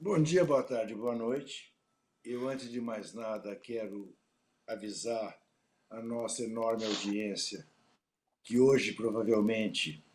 Bom dia, boa tarde, boa noite. Eu, antes de mais nada, quero avisar a nossa enorme audiência que hoje, provavelmente,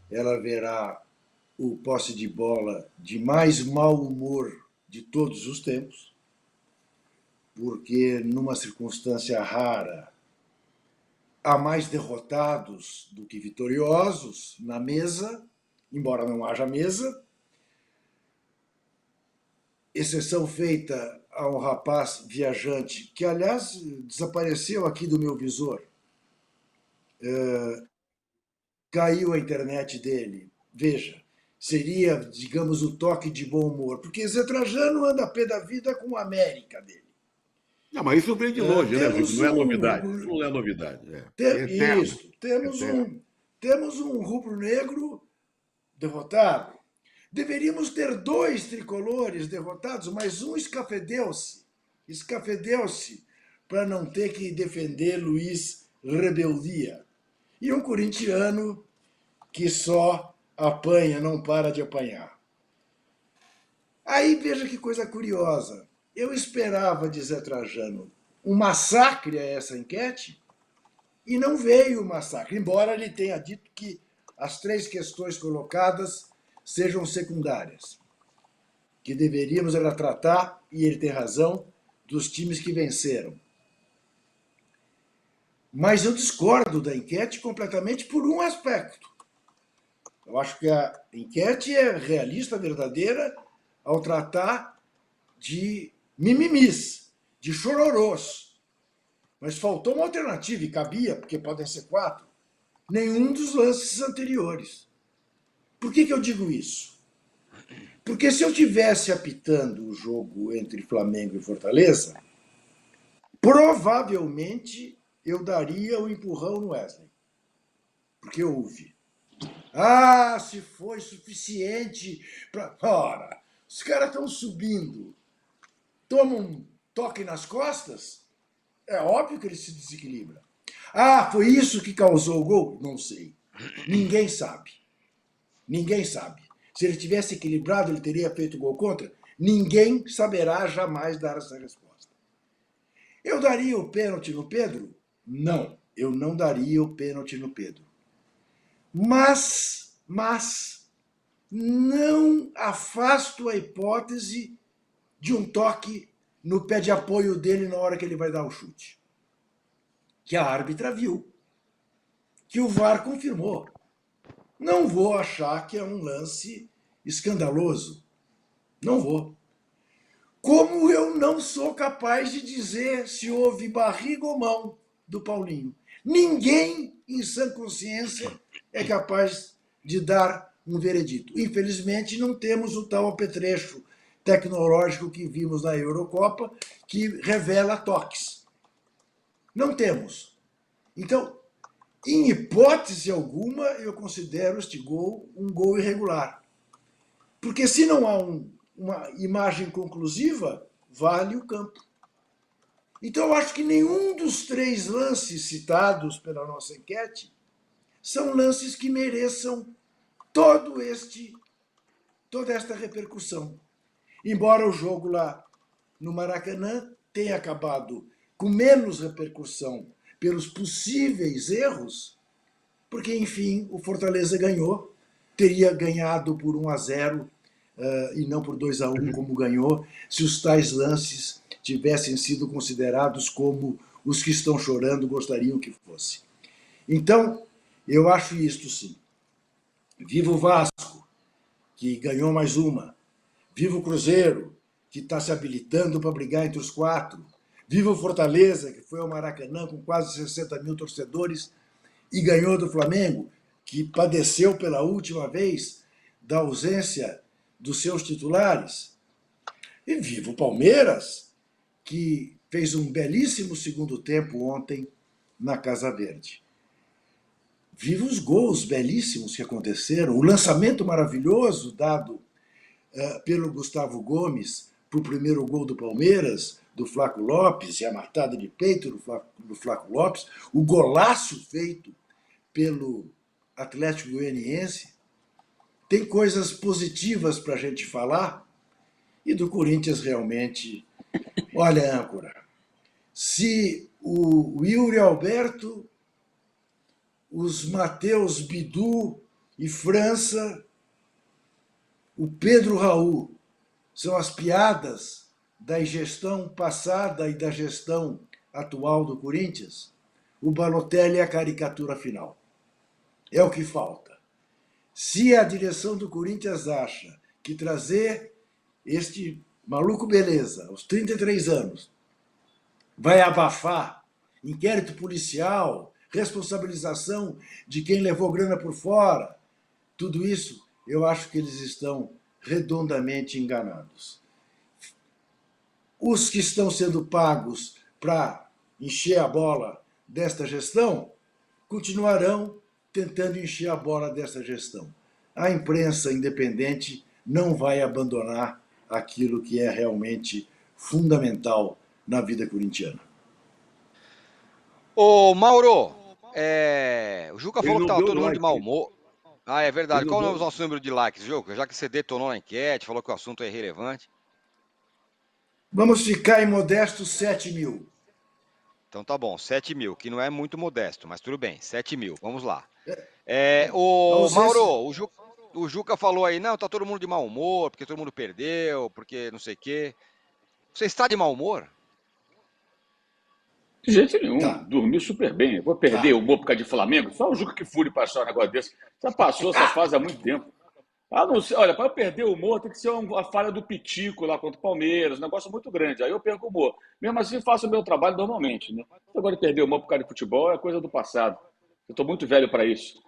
ela verá o posse de bola de mais mau humor de todos os tempos, porque, numa circunstância rara, há mais derrotados do que vitoriosos na mesa, embora não haja mesa, exceção feita a um rapaz viajante, que, aliás, desapareceu aqui do meu visor. Caiu a internet dele. Veja, seria, digamos, o toque de bom humor, porque Zé Trajano anda a pé da vida com a América dele. Não, mas isso vem de longe, né, Zico? Temos Não é novidade. Isso um. não é novidade. É eterno. Isso, Eterno. temos um rubro-negro derrotado. Deveríamos ter dois tricolores derrotados, mas um escafedeu-se para não ter que defender Luiz Rebeldia. E um corintiano que só apanha, não para de apanhar. Aí veja que coisa curiosa. Eu esperava de Zé Trajano um massacre a essa enquete e não veio o massacre, embora ele tenha dito que as três questões colocadas sejam secundárias, que deveríamos era tratar, e ele tem razão, dos times que venceram. Mas eu discordo da enquete completamente por um aspecto. Eu acho que a enquete é realista, verdadeira, ao tratar de mimimis, de chororôs. Mas faltou uma alternativa, e cabia, porque podem ser quatro, nenhum dos lances anteriores. Por que eu digo isso? Porque se eu tivesse apitando o jogo entre Flamengo e Fortaleza, provavelmente eu daria o empurrão no Wesley. Porque houve. Ah, se foi suficiente para. Ora, os caras estão subindo, tomam um toque nas costas, é óbvio que ele se desequilibra. Ah, foi isso que causou o gol? Não sei. Ninguém sabe. Ninguém sabe. Se ele tivesse equilibrado, ele teria feito gol contra? Ninguém saberá jamais dar essa resposta. Eu daria o pênalti no Pedro? Não, eu não daria o pênalti no Pedro. Mas não afasto a hipótese de um toque no pé de apoio dele na hora que ele vai dar o chute. Que a árbitra viu. Que o VAR confirmou. Não vou achar que é um lance escandaloso. Não vou. Como eu não sou capaz de dizer se houve barriga ou mão do Paulinho. Ninguém, em sã consciência, é capaz de dar um veredito. Infelizmente, não temos o tal apetrecho tecnológico que vimos na Eurocopa, que revela toques. Não temos. Então, em hipótese alguma, eu considero este gol um gol irregular. Porque se não há uma imagem conclusiva, vale o campo. Então, eu acho que nenhum dos três lances citados pela nossa enquete são lances que mereçam toda esta repercussão. Embora o jogo lá no Maracanã tenha acabado com menos repercussão pelos possíveis erros, porque, enfim, o Fortaleza ganhou, teria ganhado por 1-0 e não por 2-1 como ganhou, se os tais lances tivessem sido considerados como os que estão chorando gostariam que fosse. Então, eu acho isto sim. Viva o Vasco, que ganhou mais uma. Viva o Cruzeiro, que está se habilitando para brigar entre os quatro. Viva o Fortaleza, que foi ao Maracanã com quase 60 mil torcedores e ganhou do Flamengo, que padeceu pela última vez da ausência dos seus titulares. E viva o Palmeiras, que fez um belíssimo segundo tempo ontem na Casa Verde. Viva os gols belíssimos que aconteceram, o lançamento maravilhoso dado pelo Gustavo Gomes para o primeiro gol do Palmeiras, do Flaco Lopes, e a matada de peito do Flaco Lopes, o golaço feito pelo Atlético Goianiense. Tem coisas positivas para a gente falar E do Corinthians, realmente, olha, âncora, se o Yuri Alberto, os Matheus Bidu e França, o Pedro Raul são as piadas da gestão passada e da gestão atual do Corinthians, o Balotelli é a caricatura final. É o que falta. Se a direção do Corinthians acha que trazer este maluco beleza, aos 33 anos, vai abafar inquérito policial, responsabilização de quem levou grana por fora, tudo isso, eu acho que eles estão redondamente enganados. Os que estão sendo pagos para encher a bola desta gestão continuarão tentando encher a bola dessa gestão. A imprensa independente não vai abandonar aquilo que é realmente fundamental na vida corintiana. Ô, Mauro, o Juca falou que estava todo mundo like. de mau humor. Ah, é verdade. Qual é o deu... nosso número de likes, Juca? Já que você detonou na enquete, falou que o assunto é irrelevante. Vamos ficar em modestos 7 mil. Então tá bom, 7 mil, que não é muito modesto, mas tudo bem, 7 mil, vamos lá. Mauro, o Juca falou aí, não, tá todo mundo de mau humor, porque todo mundo perdeu, porque não sei o quê. Você está de mau humor? De jeito nenhum, Tá. Dormi super bem. Eu vou perder o humor por causa de Flamengo? Só o Juca que fure para achar um negócio desse. Já passou essa fase há muito tempo. Não sei, olha, para eu perder o humor tem que ser a falha do Pitico lá contra o Palmeiras, um negócio muito grande. Aí eu perco o humor. Mesmo assim, faço o meu trabalho normalmente. Né? Agora, perder o humor por causa de futebol é coisa do passado. Eu estou muito velho para isso.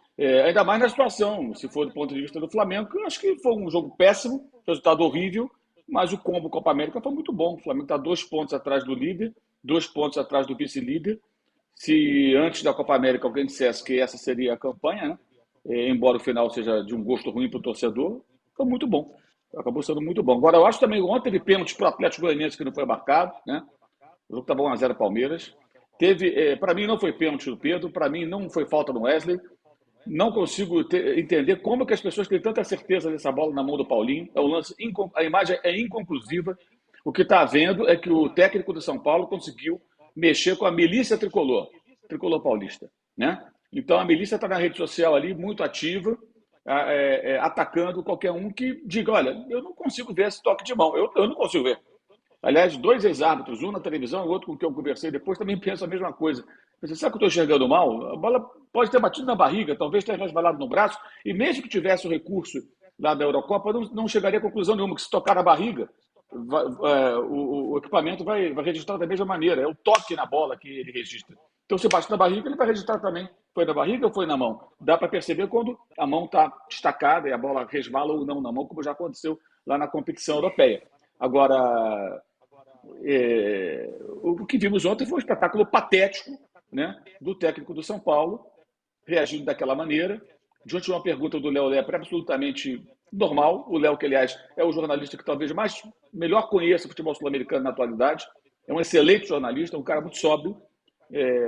Ainda mais na situação, se for do ponto de vista do Flamengo, eu acho que foi um jogo péssimo, resultado horrível, mas o combo Copa América foi muito bom. O Flamengo está 2 pontos atrás do líder, 2 pontos atrás do vice-líder. Se antes da Copa América alguém dissesse que essa seria a campanha, né? Embora o final seja de um gosto ruim para o torcedor, foi muito bom. Acabou sendo muito bom. Agora, eu acho também, ontem teve pênalti para o Atlético Goianiense que não foi marcado, né? O jogo estava 1-0 Palmeiras. Para mim não foi pênalti do Pedro, para mim não foi falta do Wesley. Não consigo entender como que as pessoas têm tanta certeza dessa bola na mão do Paulinho. A imagem é inconclusiva. O que está havendo é que o técnico do São Paulo conseguiu mexer com a milícia tricolor paulista, né? Então a milícia está na rede social ali, muito ativa, atacando qualquer um que diga, olha, eu não consigo ver esse toque de mão, eu não consigo ver. Aliás, 2 ex-árbitros, um na televisão e o outro com quem eu conversei depois, também pensam a mesma coisa. Você sabe que eu estou enxergando mal? A bola pode ter batido na barriga, talvez tenha resvalado no braço, e mesmo que tivesse o recurso lá da Eurocopa, não chegaria a conclusão nenhuma, que se tocar na barriga, o equipamento vai registrar da mesma maneira. É o toque na bola que ele registra. Então, se bate na barriga, ele vai registrar também. Foi na barriga ou foi na mão? Dá para perceber quando a mão está destacada e a bola resvala ou não na mão, como já aconteceu lá na competição europeia. Agora, o que vimos ontem foi um espetáculo patético, né, do técnico do São Paulo, reagindo daquela maneira, diante de uma pergunta do Léo Lepre absolutamente normal. O Léo, que aliás é o jornalista que talvez melhor conheça o futebol sul-americano na atualidade, é um excelente jornalista, um cara muito sóbrio,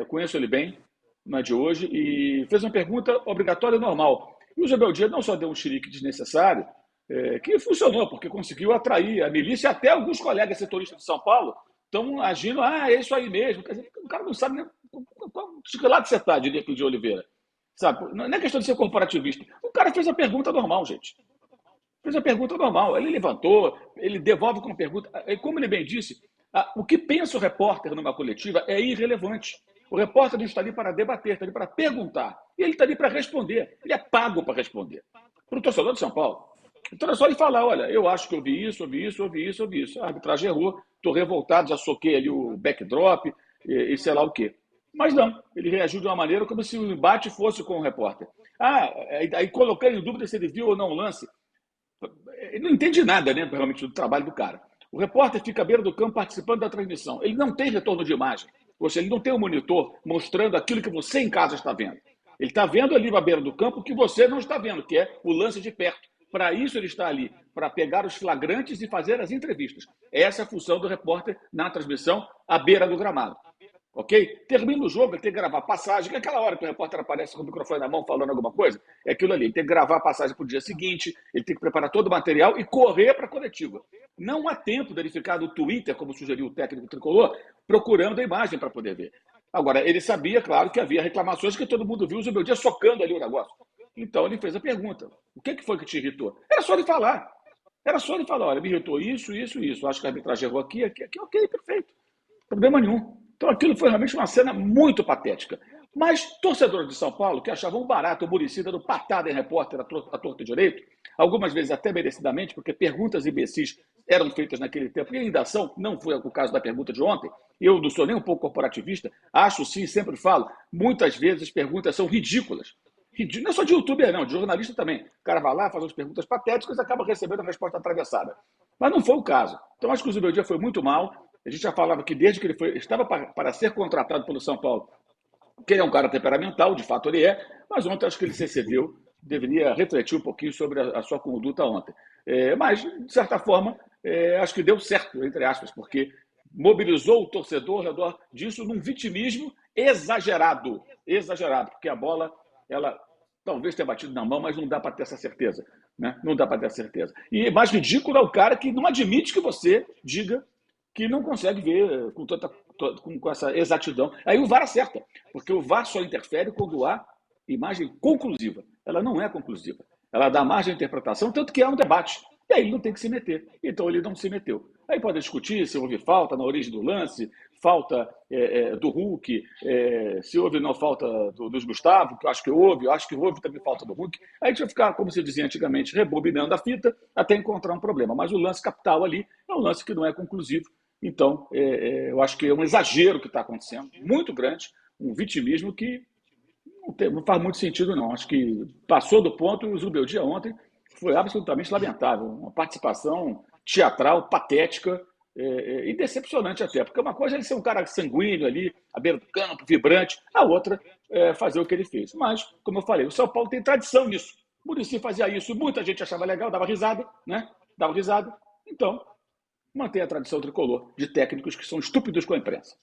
conheço ele bem, não é de hoje, e fez uma pergunta obrigatória e normal. E o Zé Dia não só deu um chilique desnecessário, que funcionou, porque conseguiu atrair a milícia, até alguns colegas setoristas de São Paulo estão agindo, é isso aí mesmo. Quer dizer, o cara não sabe nem de que lado você está, diria aqui de Oliveira. Sabe? Não é questão de ser comparativista. O cara fez a pergunta normal, gente. Fez a pergunta normal. Ele levantou, ele devolve com uma pergunta. E como ele bem disse, o que pensa o repórter numa coletiva é irrelevante. O repórter não está ali para debater, está ali para perguntar. E ele está ali para responder. Ele é pago para responder. Para o torcedor de São Paulo. Então é só ele falar, olha, eu acho que eu vi isso. A arbitragem errou, estou revoltado, já soquei ali o backdrop e sei lá o quê. Mas não, ele reagiu de uma maneira como se o embate fosse com o repórter. Aí colocando em dúvida se ele viu ou não o lance. Ele não entende nada, né, realmente, do trabalho do cara. O repórter fica à beira do campo participando da transmissão. Ele não tem retorno de imagem. Ou seja, ele não tem um monitor mostrando aquilo que você em casa está vendo. Ele está vendo ali à beira do campo o que você não está vendo, que é o lance de perto. Para isso ele está ali, para pegar os flagrantes e fazer as entrevistas. Essa é a função do repórter na transmissão à beira do gramado. ok? Termina o jogo, ele tem que gravar passagem, que é aquela hora que o repórter aparece com o microfone na mão falando alguma coisa, é aquilo ali. Ele tem que gravar a passagem para o dia seguinte, ele tem que preparar todo o material e correr para a coletiva. Não há tempo dele ficar no Twitter, como sugeriu o técnico tricolor, procurando a imagem para poder ver. Agora, ele sabia, claro, que havia reclamações que todo mundo viu o Zubeldia socando ali o negócio. Então ele fez a pergunta: o que foi que te irritou? Era só ele falar. Era só ele falar: olha, me irritou isso, isso, isso. Acho que a arbitragem errou aqui, aqui, aqui. Ok, perfeito. Problema nenhum. Então aquilo foi realmente uma cena muito patética. Mas torcedores de São Paulo, que achavam barato o Muricy dando patada em repórter à torta e direito, algumas vezes até merecidamente, porque perguntas imbecis eram feitas naquele tempo, e ainda são, não foi o caso da pergunta de ontem. Eu não sou nem um pouco corporativista, acho sim, sempre falo, muitas vezes as perguntas são ridículas. Não é só de youtuber, não, de jornalista também. O cara vai lá, faz umas perguntas patéticas e acaba recebendo a resposta atravessada. Mas não foi o caso. Então acho que o Zubeldia foi muito mal. A gente já falava que desde que ele estava para ser contratado pelo São Paulo, que ele é um cara temperamental, de fato ele é, mas ontem acho que ele se excedeu, deveria refletir um pouquinho sobre a sua conduta ontem. Mas, de certa forma, acho que deu certo, entre aspas, porque mobilizou o torcedor ao redor disso num vitimismo exagerado, porque a bola, ela talvez tenha batido na mão, mas não dá para ter essa certeza. Né? Não dá para ter certeza. E mais ridículo é o cara que não admite que você diga que não consegue ver com essa exatidão. Aí o VAR acerta, porque o VAR só interfere quando há imagem conclusiva. Ela não é conclusiva. Ela dá margem de interpretação, tanto que há um debate. E aí ele não tem que se meter. Então ele não se meteu. Aí pode discutir se houve falta na origem do lance, falta do Hulk, se houve não falta dos Gustavo, que eu acho que houve também falta do Hulk. Aí a gente vai ficar, como se dizia antigamente, rebobinando a fita até encontrar um problema. Mas o lance capital ali é um lance que não é conclusivo. Então, eu acho que é um exagero que está acontecendo, muito grande, um vitimismo que não faz muito sentido, não. Acho que passou do ponto e o Zubeldia ontem foi absolutamente lamentável. Uma participação teatral, patética e decepcionante até. Porque uma coisa é ele ser um cara sanguíneo ali, à beira do campo, vibrante, a outra é fazer o que ele fez. Mas, como eu falei, o São Paulo tem tradição nisso. O Muricy fazia isso, muita gente achava legal, dava risada, né? Dava risada. Então, mantém a tradição tricolor de técnicos que são estúpidos com a imprensa.